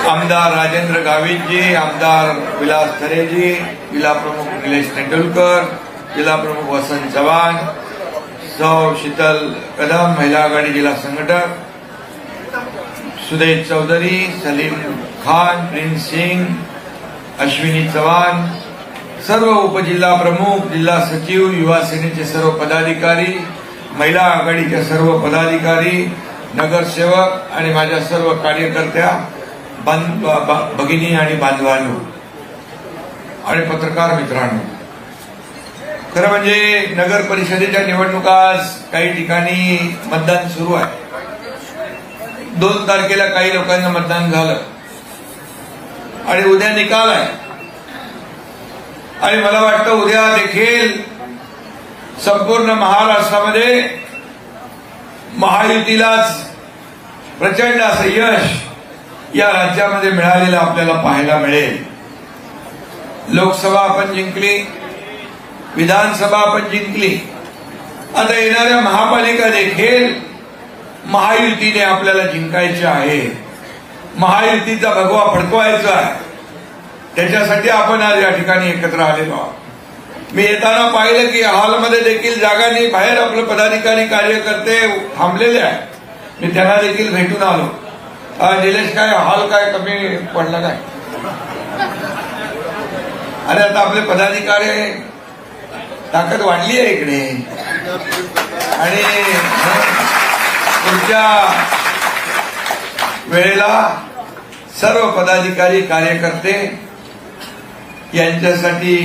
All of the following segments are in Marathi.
आमदार राजेंद्र गावितजी, आमदार विलास खरेजी, जिल्हा प्रमुख निलेश तेंडुलकर, जिल्हा प्रमुख वसंत चव्हाण, सौ शीतल कदम, महिला आघाडी जिल्हा संघटक, सुदेश चौधरी, सलीम खान, प्रिंस सिंग, अश्विनी चव्हाण, सर्व उपजिल्हा प्रमुख, जिल्हा सचिव, युवा सेनेचे सर्व पदाधिकारी, महिला आघाडीचे सर्व पदाधिकारी, नगरसेवक आणि माझ्या सर्व कार्यकर्त्या, भगिनी आणि बांधवांनो आणि पत्रकार मित्रांनो, खरं म्हणजे नगर परिषदेच्या निवडणुका काही ठिकाणी मतदान सुरू आहे. 2 तारखेला काही लोकांना मतदान झालं आणि उद्या निकाल आहे. आणि मला वाटतं उद्या देखील संपूर्ण महाराष्ट्रामध्ये महायुतीलाच प्रचंड असं यश या राज्यामध्ये मिळालेलं आपल्याला पाहायला मिळेल. लोकसभा आपण जिंकली, विधानसभा आपण जिंकली, आता येणाऱ्या महापालिका देखील महायुतीने आपल्याला जिंकायची आहे. महायुतीचा भगवा फडकवायचा आहे. त्याच्यासाठी आपण आज या ठिकाणी एकत्र आलेलो आहोत. मी येताना पाहिलं की हॉलमध्ये देखील जागा नाही, बाहेर आपले पदाधिकारी कार्यकर्ते थांबलेले आहेत. मी त्यांना देखील भेटून आलो. निलेश, काय हॉल काय कमी पडला काय? अरे आता आपले पदाधिकारी ताकद वाढली आहे इकडे आणि पुढच्या वेळेला सर्व पदाधिकारी कार्यकर्ते यांच्यासाठी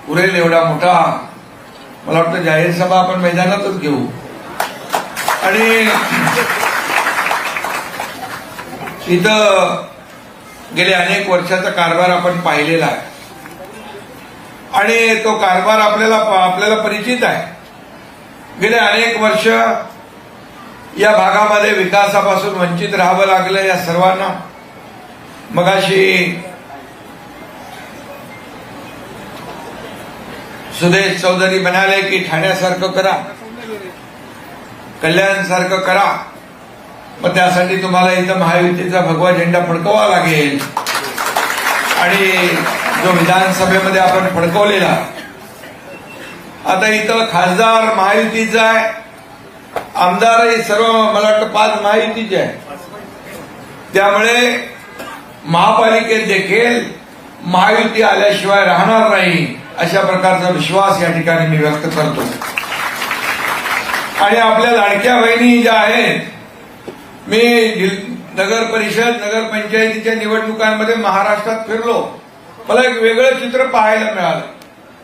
पुरेल एवढा मोठा मला वाटतं जाहीर सभा आपण मैदानातच घेऊ. आणि इथं गेले अनेक वर्षाचा कारभार आपण पाहिलेला आहे आणि तो कारभार आपल्याला परिचित आहे. गेले अनेक वर्ष या भागामध्ये विकासापासून वंचित राहावं लागलं या सर्वांना. मगाशी सुदेश चौधरी म्हणाले की ठाण्यासारखं करा, कल्याणसारखं करा, मग त्यासाठी तुम्हाला इथं महायुतीचा भगवा झेंडा फडकवावा लागेल. आणि जो विधानसभेमध्ये आपण फडकवलेला, आता इथं खासदार महायुतीचा आहे, आमदारही सर्व मला वाटतं 5 महायुतीचे आहे. त्यामुळे महापालिकेत देखील महायुती आल्याशिवाय राहणार नाही अशा प्रकारचा विश्वास या ठिकाणी मी व्यक्त करतो. आणि आपल्या लाडक्या बहिणी ज्या आहेत, मी नगर परिषद नगर पंचायतीच्या निवडणुकांमध्ये महाराष्ट्रात फिरलो, मला एक वेगळं चित्र पाहायला मिळालं.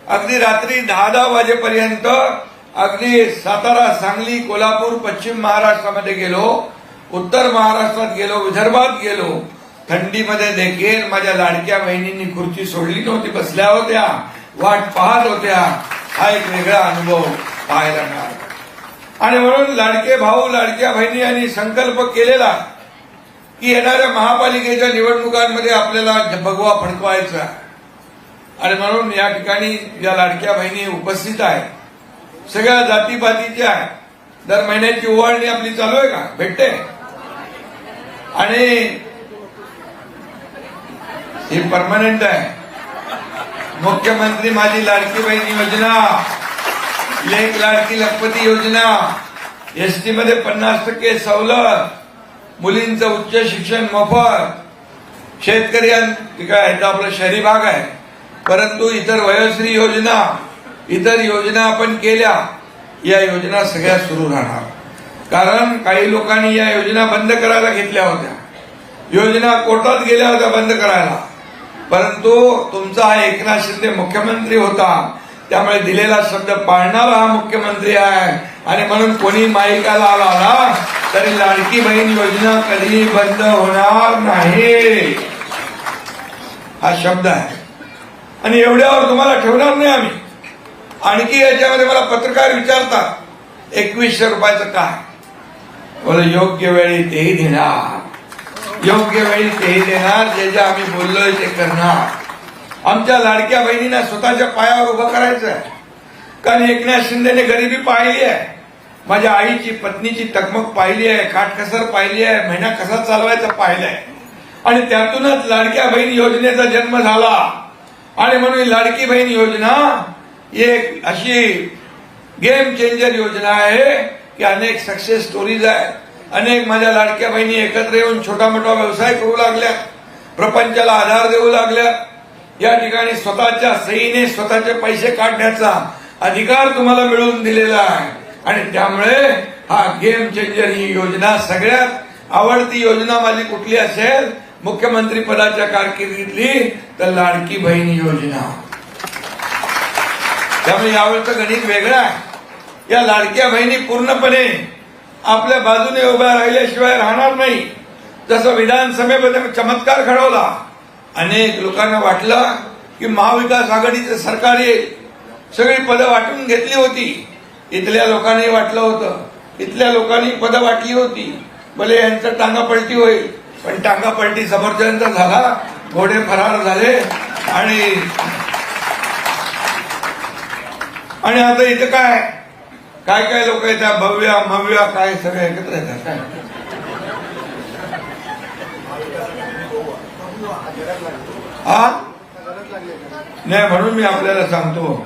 अगदी रात्री 10-10 वाजेपर्यंत अगदी सातारा, सांगली, कोल्हापूर, पश्चिम महाराष्ट्रामध्ये गेलो, उत्तर महाराष्ट्रात गेलो, विदर्भात गेलो. थंडीमध्ये देखील माझ्या लाडक्या बहिणींनी खुर्ची सोडली नव्हती, बसल्या होत्या, वाट पाहत होत्या. हा एक वेगळा अनुभव पाहायला मिळाला. आणि म्हणून लाडके भाऊ, लाडक्या बहिणी यांनी संकल्प केलेला की येणाऱ्या महापालिकेच्या निवडणुकांमध्ये आपल्याला भगवा फडकवायचा. आणि म्हणून या ठिकाणी ज्या लाडक्या बहिणी उपस्थित आहेत, सगळ्या जातीपातीच्या आहेत. दर महिन्याची ओवाळणी आपली चालू आहे का? भेटते. आणि ही परमनंट आहे. मुख्यमंत्री माझी लाडकी बहीण योजना, लेक लाडकी लखपती योजना, एसटी मध्ये 50% सवलत, मुलींचं उच्च शिक्षण मोफत, शेतकरी काय आपला शहरी भाग आहे, परंतु इतर वयोश्री योजना, इतर योजना आपण केल्या. या योजना सगळ्या सुरू राहणार. कारण काही लोकांनी या योजना बंद करायला घेतल्या होत्या, योजना कोर्टात गेल्या होत्या बंद करायला, परंतु तुमचा हा एकनाथ शिंदे मुख्यमंत्री होता, त्यामुळे दिलेला शब्द पाळणारा हा मुख्यमंत्री आहे. आणि म्हणून कोणी माईकाला आला तरी लाडकी बहीण योजना कधीही बंद होणार नाही हा शब्द आहे. आणि एवढ्यावर तुम्हाला ठेवणार नाही आम्ही. आणखी याच्यामध्ये मला पत्रकार विचारतात 2100 रुपयाचं काय? बोल, योग्य वेळी तेही देणार, योग्य वेळी तेही देणार, जे जे आम्ही बोललोय ते करणार. आमच्या लाडक्या बहिणींना स्वतःच्या पायावर उभं करायचं आहे. कारण एकनाथ शिंदेने गरिबी पाहिली आहे, माझ्या आईची पत्नीची तकमक पाहिली आहे, काटकसर पाहिली आहे, महिना कसा चालवायचा पाहिलाय. आणि त्यातूनच लाडक्या बहीण योजनेचा जन्म झाला. आणि म्हणून ही लाडकी बहीण योजना एक अशी गेम चेंजर योजना आहे की अनेक सक्सेस स्टोरीज आहेत. अनेक माझ्या लाडक्या बहिणी एकत्र येऊन छोटा मोठा व्यवसाय करू लागल्या, प्रपंचाला आधार देऊ लागल्या. या ठिकाणी स्वतःच्या सहीने स्वतःचे पैसे काढण्याचा अधिकार तुम्हाला मिळवून दिलेला आहे. आणि त्यामुळे हा गेम चेंजर ही योजना सगळ्यात आवडती योजना माझी कुठली असेल मुख्यमंत्री पदाच्या कारकिर्दीतली तर लाडकी बहीण योजना. त्यामुळे यावेळचं गणित वेगळं आहे. या लाडक्या बहिणी पूर्णपणे आपल्या बाजूने उभ्या राहिल्याशिवाय राहणार नाही. जसं विधानसभेमध्ये चमत्कार घडवला. अनेक लोकांना वाटलं की महाविकास आघाडीचं सरकार येईल, सगळी पदं वाटून घेतली होती. इथल्या लोकांनी वाटलं होतं, इथल्या लोकांनी पदं वाटली होती, भले यांचं टांगापलटी होईल. पण टांगापलटी समोरच्यांचा झाला, घोडे फरार झाले. आणि आता इथं काय काय काय लोक येतात, भव्या मव्या काय सगळे एकत्र येतात काय. हा नाही, म्हणून मी आपल्याला सांगतो,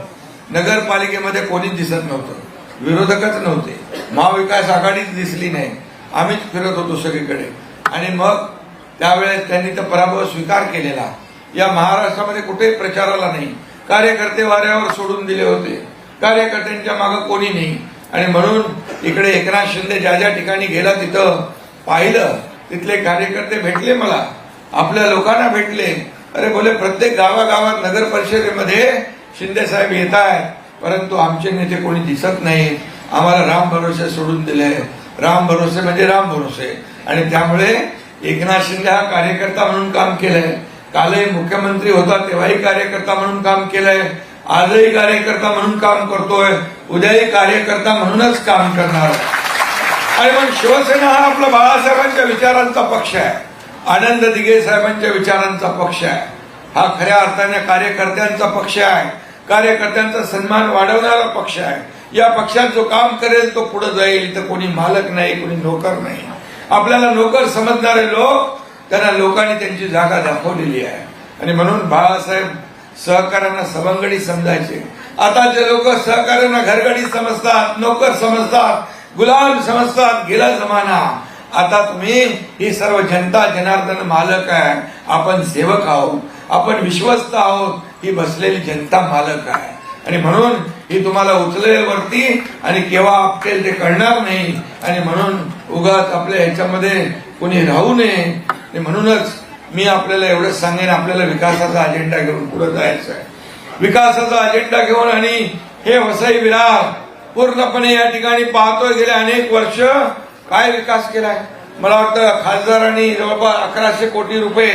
नगरपालिकेमध्ये कोणीच दिसत नव्हतं, विरोधकच नव्हते, महाविकास आघाडीच दिसली नाही. आम्हीच फिरत होतो सगळीकडे. आणि मग त्यावेळेस त्यांनी तर पराभव स्वीकार केलेला. या महाराष्ट्रामध्ये कुठेही प्रचाराला नाही, कार्यकर्ते वाऱ्यावर सोडून दिले होते, कार्यकर्त्यांच्या मागे कोणी नाही. आणि म्हणून इकडे एकनाथ शिंदे ज्या ज्या ठिकाणी गेला तिथं पाहिलं, तिथले कार्यकर्ते भेटले मला, आपल्या लोकांना भेटले. अरे बोले प्रत्येक गावागावात नगर परिषदेमध्ये शिंदे साहेब येत आहेत, परंतु आमचे नेते कोणी दिसत नाही. आम्हाला राम भरोसे सोडून दिले. राम भरोसे म्हणजे राम भरोसे. आणि त्यामुळे एकनाथ शिंदे हा कार्यकर्ता म्हणून काम केलंय. कालही मुख्यमंत्री होता तेव्हाही कार्यकर्ता म्हणून काम केलंय, आजही कार्यकर्ता म्हणून काम करतोय, उद्याही कार्यकर्ता म्हणूनच काम करणार. आणि मग शिवसेना हा आपला बाळासाहेबांच्या विचारांचा पक्ष आहे, आनंद दिघे साहेबांच्या विचारांचा पक्ष आहे. हा खऱ्या अर्थाने कार्यकर्त्यांचा पक्ष आहे, कार्यकर्त्यांचा सन्मान वाढवणारा पक्ष आहे. या पक्षात जो काम करेल तो पुढे जाईल. तर कोणी मालक नाही, कोणी नोकर नाही. आपल्याला नोकर समजणारे लोक, त्यांना लोकांनी त्यांची जागा दाखवलेली आहे. आणि म्हणून बाळासाहेब सहकार्यांना सवंगडी समजायचे. आताचे लोक सहकार्यांना घरगडी समजतात, नोकर समजतात, गुलाम समजतात. गेला जमाना. आता तुम्ही ही सर्व जनता जनार्दन मालक आहे, आपण सेवक आहोत, आपण विश्वस्त आहोत. ही बसलेली जनता मालक आहे. आणि म्हणून ही तुम्हाला उचलेल वरती आणि केव्हा आपटेल ते कळणार नाही. आणि म्हणून उगाच आपल्या ह्याच्यामध्ये कोणी राहू नये. आणि म्हणूनच मी आपल्याला एवढंच सांगेन, आपल्याला विकासाचा अजेंडा घेऊन पुढे जायचं आहे. विकासाचा अजेंडा घेऊन. आणि हे वसई विरार पूर्णपणे या ठिकाणी पाहतोय गेले अनेक वर्ष काय विकास केलाय. मला वाटतं खासदारांनी जवळपास 1100 कोटी रुपये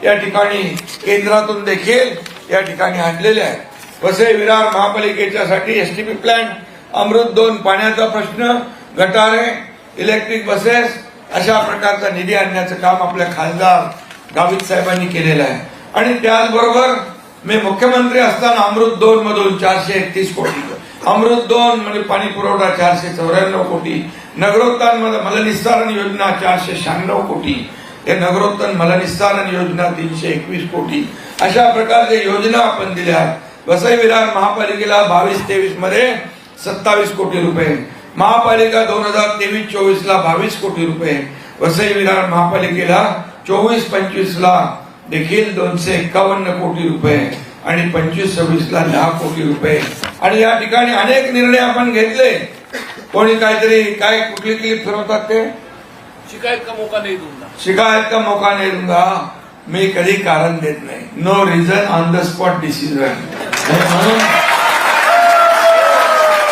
या ठिकाणी केंद्रातून देखील या ठिकाणी आणलेले आहेत. वसई विरार महापालिकेच्यासाठी एसटीपी प्लांट, अमृत 2 पाण्याचा प्रश्न, गटारे, इलेक्ट्रिक बसेस अशा प्रकारचा निधी आणण्याचं काम आपल्या खासदार गावित साहेबांनी केलेलं आहे. आणि त्याचबरोबर मी मुख्यमंत्री असताना अमृत 2 मधून 431 कोटी, अमृत 2 म्हणजे पाणी पुरवठा 494 कोटी, नगरोत्थान मलनिस्सारण योजना 496 कोटी, हे नगरोत्थान मलनिस्सारण योजना 321 कोटी, अशा प्रकारच्या योजना आपण दिल्या. वसई विरार महापालिकेला 22-23 मध्ये 27 कोटी रुपये, महापालिका 2023-24 ला 22 कोटी रुपये, वसई विरार महापालिकेला 24-25 ला देखील 251 कोटी रुपये आणि 25-26 ला 10 कोटी रुपये. आणि या ठिकाणी अनेक निर्णय आपण घेतले. कोणी काहीतरी काय कुठली क्लिप फिरवतात ते शिकायत का मौका नहीं दूंगा, शिकायत का मौका नहीं दूंगा. मी कधी कारण देत नाही. No reason on the spot decision. म्हणून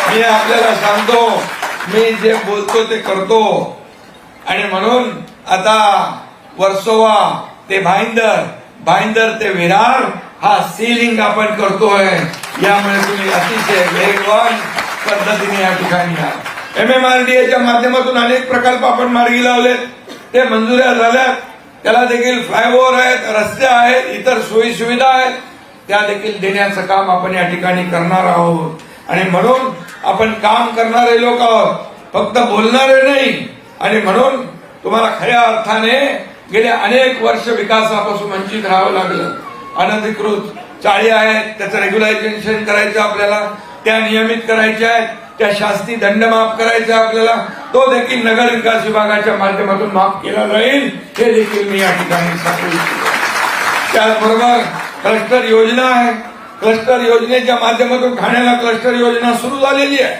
मी आपल्याला सांगतो, मी जे बोलतो ते करतो. आणि म्हणून आता वर्सोवा ते भाईंदर, भाईंदर ते विरार हा सीलिंग आपण करतोय. यामुळे तुम्ही अतिशय वेगवान पद्धतीने या ठिकाणी MMRDAच्या माध्यमातून अनेक प्रकल्प आपण मार्गी लावलेत, ते मंजुऱ्या झाल्यात. त्याला देखील फ्लायओव्हर आहेत, रस्ते आहेत, इतर सोयी सुविधा आहेत, त्या देखील देण्याचं काम आपण या ठिकाणी करणार आहोत. आणि म्हणून आपण काम करणारे लोक आहोत, फक्त बोलणारे नाही. आणि म्हणून तुम्हाला खऱ्या अर्थाने गेले अनेक वर्ष विकासापासून वंचित राहावं लागलं. अनधिकृत चाळी आहेत, त्याचं रेग्युलायझेशन करायचं आपल्याला, त्या नियमित करायच्या आहेत, त्या शास्ती दंड माफ करायचा आपल्याला, तो देखील नगर विकास विभागाच्या माध्यमातून माफ केला जाईल, हे देखील मी या ठिकाणी सांगू इच्छितो. त्याचबरोबर क्लस्टर योजना आहे. क्लस्टर योजनेच्या माध्यमातून ठाण्याला क्लस्टर योजना सुरू झालेली आहे.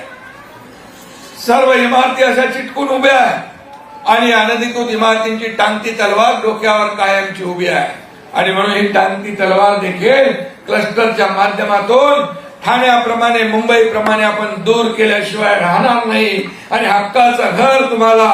सर्व इमारती अशा चिटकून उभ्या आहेत आणि अनधिकृत इमारतींची टांगती तलवार डोक्यावर कायमची उभी आहे. आणि म्हणून ही टांगती तलवार देखील क्लस्टरच्या माध्यमातून ठाण्याप्रमाणे मुंबईप्रमाणे आपण दूर केल्याशिवाय राहणार नाही. आणि हक्काचं घर तुम्हाला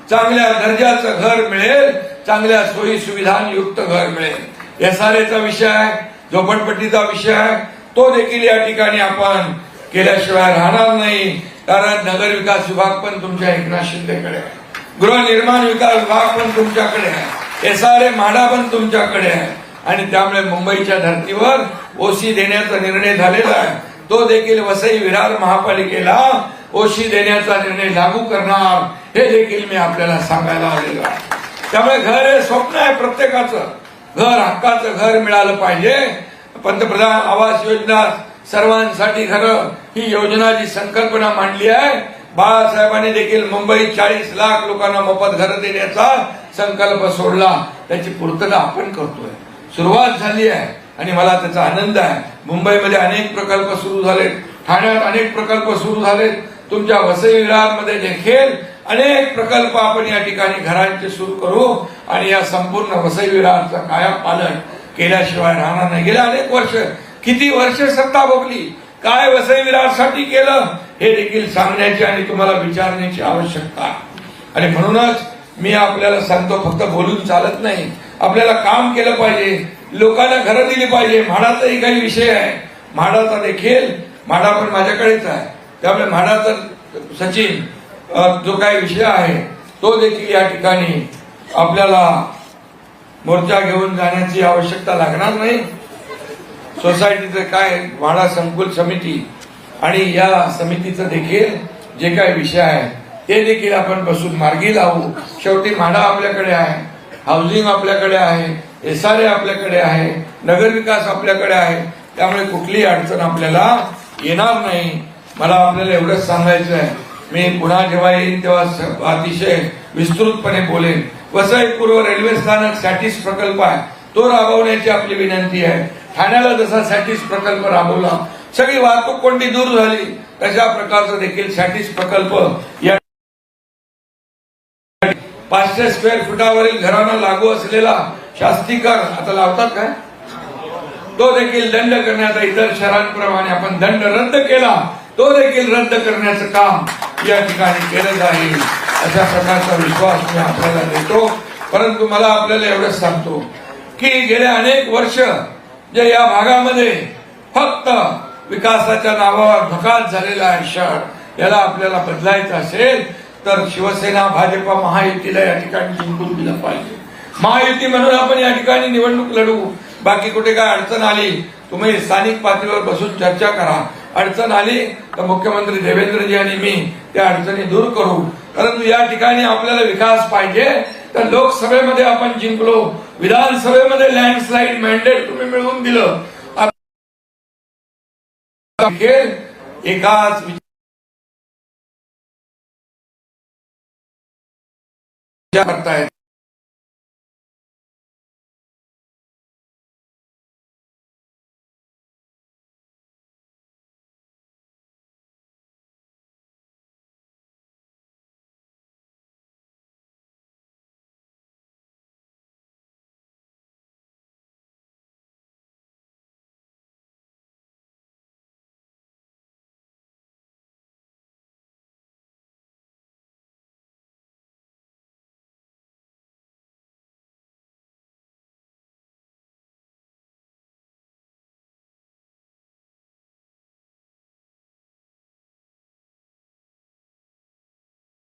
चांगल्या दर्जाचं घर मिळेल, चांगल्या सोयी सुविधांयुक्त घर मिळेल. एसआरएचा विषय आहे, झोपडपट्टीचा विषय आहे, तो देखील या ठिकाणी आपण केल्याशिवाय राहणार नाही. कारण नगर विकास विभाग पण तुमच्या एकनाथ शिंदेकडे आहे, गृहनिर्माण विकास विभाग पण तुमच्याकडे आहे, एसआरए म्हाडा पण तुमच्याकडे आहे. आणि त्यामुळे मुंबईच्या धर्तीवर ओसी देण्याचा निर्णय झालेला आहे. तो देखील वसई विरार महापालिकेला ओसी देण्याचा निर्णय लागू करणार, हे देखील मी आपल्याला सांगायला आलेलो आहे. त्यामुळे घर हे स्वप्न आहे प्रत्येकाचं. घर, हक्काचं घर मिळालं पाहिजे. पंतप्रधान आवास योजना, सर्वांसाठी घरं, ही योजना जी संकल्पना मांडली आहे, बाळासाहेबांनी देखील मुंबईत 40 लाख लोकांना मोफत घरं देण्याचा संकल्प सोडला. त्याची पूर्तता आपण करतोय, सुरुवात झाली आहे आणि मला त्याचा आनंद आहे. मुंबईमध्ये अनेक प्रकल्प सुरू झालेत, ठाण्यात अनेक प्रकल्प सुरू झालेत, तुमच्या वसई विरारमध्ये देखील अनेक प्रकल्प आपण या ठिकाणी घरांचे सुरू करू आणि या संपूर्ण वसई विरारचा कायापालट केल्याशिवाय राहणार नाही. गेल्या अनेक वर्ष, किती वर्ष सत्ता भोगली, काय वसई विरारसाठी केलं, हे देखील सांगण्याची आणि तुम्हाला विचारण्याची आवश्यकता आहे. आणि म्हणूनच मी आपल्याला सांगतो, फक्त बोलून चालत नाही, आपल्याला काम केलं पाहिजे, लोकांना घरं दिली पाहिजे. म्हाडाचाही काही विषय आहे, म्हाडाचा देखील, म्हाडा पण माझ्याकडेच आहे, त्यामुळे म्हाडाचा सचिन जो काही विषय आहे तो देखील या ठिकाणी आपल्याला मोर्चा घेऊन जाण्याची आवश्यकता लागणार नाही. सोसायटीचं काय, म्हाडा संकुल समिती आणि या समितीचं देखील जे काही विषय आहे ते देखील आपण बसून मार्गी लावू. शेवटी म्हाडा आपल्याकडे आहे, हाऊसिंग आपल्याकडे आहे, एसआरए आपल्याकडे आहे, नगरविकास आपल्याकडे आहे, त्यामुळे कुठलीही अडचण आपल्याला येणार नाही. मला आपल्याला एवढंच सांगायचं आहे, मी पुन्हा जेव्हा येईन तेव्हा अतिशय विस्तृतपणे बोलेन. वसई पूर्व रेल्वे स्थानक सॅटिस प्रकल्प आहे, तो राबवण्याची आपली विनंती आहे. ठाण्याला जसा सॅटिस प्रकल्प राबवला, सगळी वाहतूक कोंडी दूर झाली, तशा प्रकारचा देखील सॅटिस प्रकल्प या 500 स्क्वेअर फुटावरील घरांना लागू असलेला शास्तीकर आता लावतात काय, तो देखील दंड करण्याचा, इतर शहरांप्रमाणे आपण दंड रद्द केला, तो देखील रद्द करण्याचं काम या ठिकाणी केलं जाईल, अशा प्रकारचा विश्वास मी आपल्याला देतो. परंतु मला आपल्याला एवढंच सांगतो की गेले अनेक वर्ष जे या भागामध्ये फक्त विकासाच्या नावावर भकास झालेला आहे शहर, याला आपल्याला बदलायचं असेल तर शिवसेना, भाजपा, महायुतीला या ठिकाणी जिंकून दिलं पाहिजे. महायुती म्हणून आपण या ठिकाणी निवडणूक लढवू. बाकी कुठे काय अडचण आली, तुम्ही स्थानिक पातळीवर बसून चर्चा करा. अडचण आली तर मुख्यमंत्री देवेंद्रजी आणि मी त्या अडचणी दूर करू. परंतु या ठिकाणी आपल्याला विकास पाहिजे तर लोकसभेमध्ये आपण जिंकलो, विधानसभेमध्ये लँडस्लाइड मॅन्डेट तुम्ही मिळवून दिलं. एकाच विचार करतायत.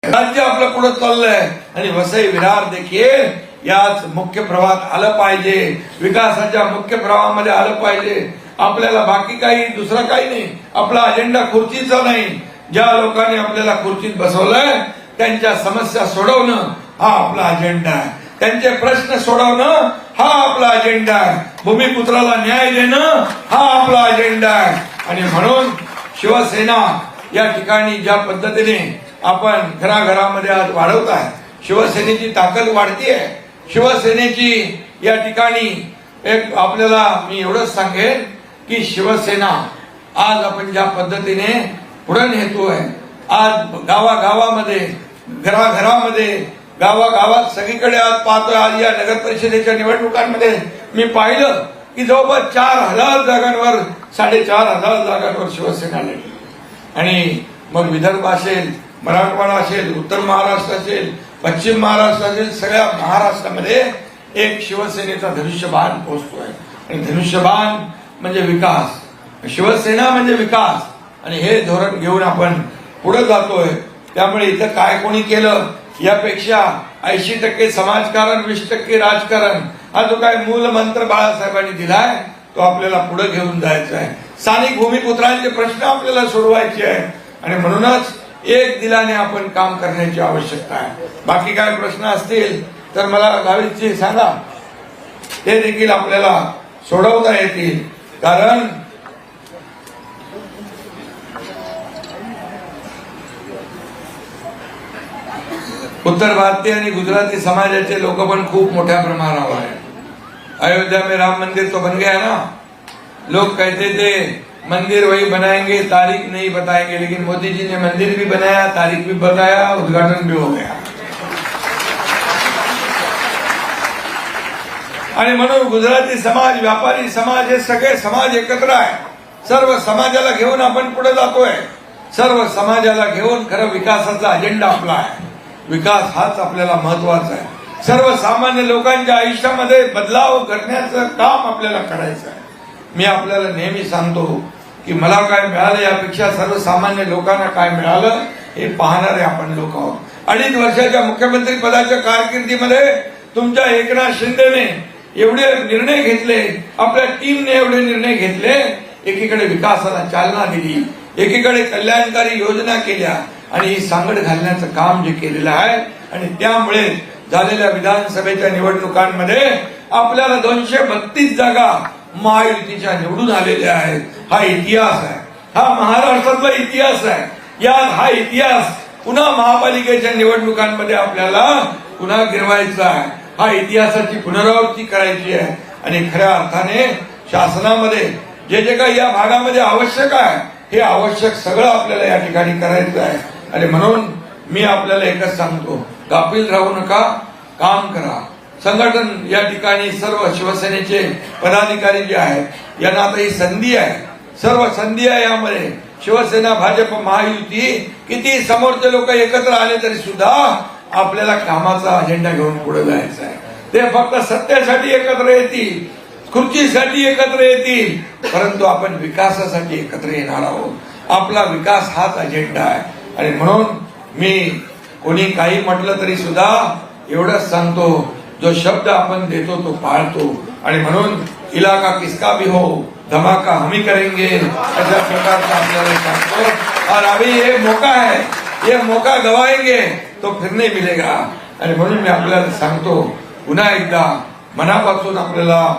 राज्य आपलं पुढे चाललंय आणि वसई विरार देखील याच मुख्य प्रवाहात आलं पाहिजे, विकासाच्या मुख्य प्रवाहामध्ये आलं पाहिजे. आपल्याला बाकी काही दुसरं काही नाही, आपला अजेंडा खुर्चीचा नाही. ज्या लोकांनी आपल्याला खुर्चीत बसवलंय त्यांच्या समस्या सोडवणं हा आपला अजेंडा आहे. त्यांचे प्रश्न सोडवणं हा आपला अजेंडा आहे. भूमिपुत्राला न्याय देणं हा आपला अजेंडा आहे. आणि म्हणून शिवसेना या ठिकाणी ज्या पद्धतीने आपण घराघरामध्ये आज वाढवत आहे, शिवसेनेची ताकद वाढतीये. शिवसेनेची या ठिकाणी एक आपल्याला मी एवढंच सांगेन की शिवसेना आज आपण ज्या पद्धतीने पुढे नेतोय, आज गावागावामध्ये घराघरामध्ये गावागावात सगळीकडे आज पाहतोय. आज या नगर परिषदेच्या निवडणुकांमध्ये मी पाहिलं की जवळपास 4,000 जागांवर 4,500 जागांवर शिवसेना लढली. आणि मग विदर्भ असेल, मराठवाडा असेल, उत्तर महाराष्ट्र असेल, पश्चिम महाराष्ट्र असेल, सगळ्या महाराष्ट्रामध्ये एक शिवसेनेचा धनुष्यबाण पोहोचतोय. आणि धनुष्यबाण म्हणजे विकास, शिवसेना म्हणजे विकास. आणि हे धोरण घेऊन आपण पुढे जातोय. त्यामुळे इथं काय कोणी केलं यापेक्षा 80% समाजकारण, 20% राजकारण हा जो काय मूल मंत्र बाळासाहेबांनी दिलाय तो आपल्याला पुढे घेऊन जायचा आहे. स्थानिक भूमिपुत्रांचे प्रश्न आपल्याला सोडवायचे आहे. आणि म्हणूनच एक दिलाने आपण काम करण्याची आवश्यकता आहे. बाकी काय प्रश्न असतील तर मला गावीची सांगा, ते देखील आपल्याला सोडवता येतील. कारण उत्तर भारतीय आणि गुजराती समाजाचे लोक पण खूप मोठ्या प्रमाणावर आहेत. अयोध्या में राम मंदिर तो बन गया ना. लोग कहते थे मंदिर वही बनाएंगे, तारीख नहीं बताएंगे, लेकिन मोदी जी ने मंदिर भी बनाया, तारीख भी बताया, उद्घाटन भी हो गया. आणि म्हणून गुजराती समाज, व्यापारी समाज हे सगळे समाज एकत्र आहे. सर्व समाजाला घेऊन आपण पुढे जातोय. सर्व समाजाला घेऊन खरं विकासाचा अजेंडा आपला आहे. विकास हाच आपल्याला महत्वाचा आहे. सर्वसामान्य लोकांच्या आयुष्यामध्ये बदलाव करण्याचं काम आपल्याला करायचं आहे. मी आपल्याला नेहमी सांगतो की मला काय मिळालं यापेक्षा सर्वसामान्य लोकांना काय मिळालं हे पाहणारे आपण लोक आहोत. 2.5 वर्षाच्या मुख्यमंत्री पदाच्या कारकिर्दीमध्ये तुमच्या एकनाथ शिंदेने एवढे निर्णय घेतले, आपल्या टीमने एवढे निर्णय घेतले. एकीकडे विकासाला चालना दिली, एकीकडे कल्याणकारी योजना केल्या आणि ही सांगड घालण्याचं काम जे केलेलं आहे. आणि त्यामुळे झालेल्या विधानसभेच्या निवडणुकांमध्ये आपल्याला 232 जागा महायुतीच्या निवडून आलेल्या आहेत. हा इतिहास आहे, हा महाराष्ट्रातला इतिहास आहे. हा इतिहास पुन्हा महापालिकेच्या निवडणुकांमध्ये आपल्याला पुन्हा गिरवायचा आहे. हा इतिहासाची पुनरावृत्ती करायची आहे. आणि खऱ्या अर्थाने शासनामध्ये जे काही या भागामध्ये आवश्यक आहे हे आवश्यक सगळं आपल्याला या ठिकाणी करायचं आहे. आणि म्हणून मी आपल्याला एकच सांगतो, गाफील राहू नका, काम करा. संघटन या ठिकाणी सर्व शिवसेनेचे पदाधिकारी जे आहेत यांना आता ही संधी आहे, सर्व संधी आहे. यामध्ये शिवसेना, भाजप, महायुती किती समोरचे लोक एकत्र आले तरी सुद्धा आपल्याला कामाचा अजेंडा घेऊन पुढे जायचा आहे. ते फक्त सत्तेसाठी एकत्र येतील, खुर्चीसाठी एकत्र येतील, परंतु आपण विकासासाठी एकत्र येणार आहोत. आपला विकास हाच अजेंडा आहे. आणि म्हणून मी कोणी काही म्हटलं तरी सुद्धा एवढंच सांगतो, जो शब्द आपण देतो तो पाळतो. आणि म्हणून इलाका किसका भी हो, धमाका हम ही करेंगे, अशा प्रकारचा आपल्याला सांगतो. और अभी ये मौका है, ये मौका गवाएंगे तो फिर नहीं मिलेगा. आणि म्हणून मी आपल्याला सांगतो, पुन्हा एकदा मनापासून आपल्याला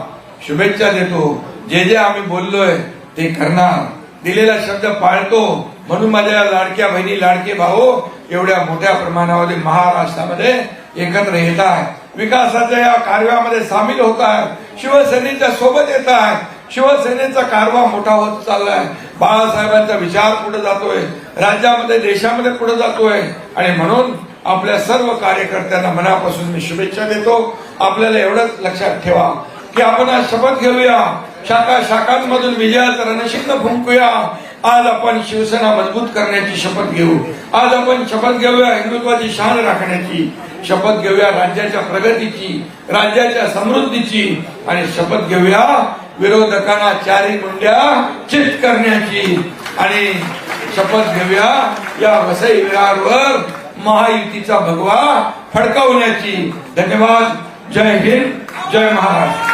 शुभेच्छा देतो. जे आम्ही बोललोय ते करणार, दिलेला शब्द पाळतो. म्हणून माझ्या लाडक्या बहिणी, लाडके भाऊ एवढ्या मोठ्या प्रमाणामध्ये महाराष्ट्रामध्ये एकत्र येत आहे, विकासाच्या या कार्यामध्ये सामील होत आहे, शिवसेनेच्या सोबत येत आहे. शिवसेनेचा कारवा मोठा होत चाललाय. बाळासाहेबांचा विचार पुढे जातोय, राज्यामध्ये देशामध्ये पुढे जातोय. आणि म्हणून आपल्या सर्व कार्यकर्त्यांना मनापासून मी शुभेच्छा देतो. आपल्याला एवढंच लक्षात ठेवा की आपण आज शपथ घेऊया, शाखा शाखांमधून विजयाचं रणशिंग फुंकूया. आज आपण शिवसेना मजबूत करण्याची शपथ घेऊ. आज आपण शपथ घेऊया हिंदुत्वाची शान राखण्याची, शपथ घेऊया राज्याच्या प्रगतीची, राज्याच्या समृद्धीची. आणि शपथ घेऊया विरोधकांना चारी मुंड्या चित करण्याची. आणि शपथ घेऊया या वसई विरारवर महायुतीचा भगवा फडकवण्याची. धन्यवाद. जय हिंद, जय महाराष्ट्र.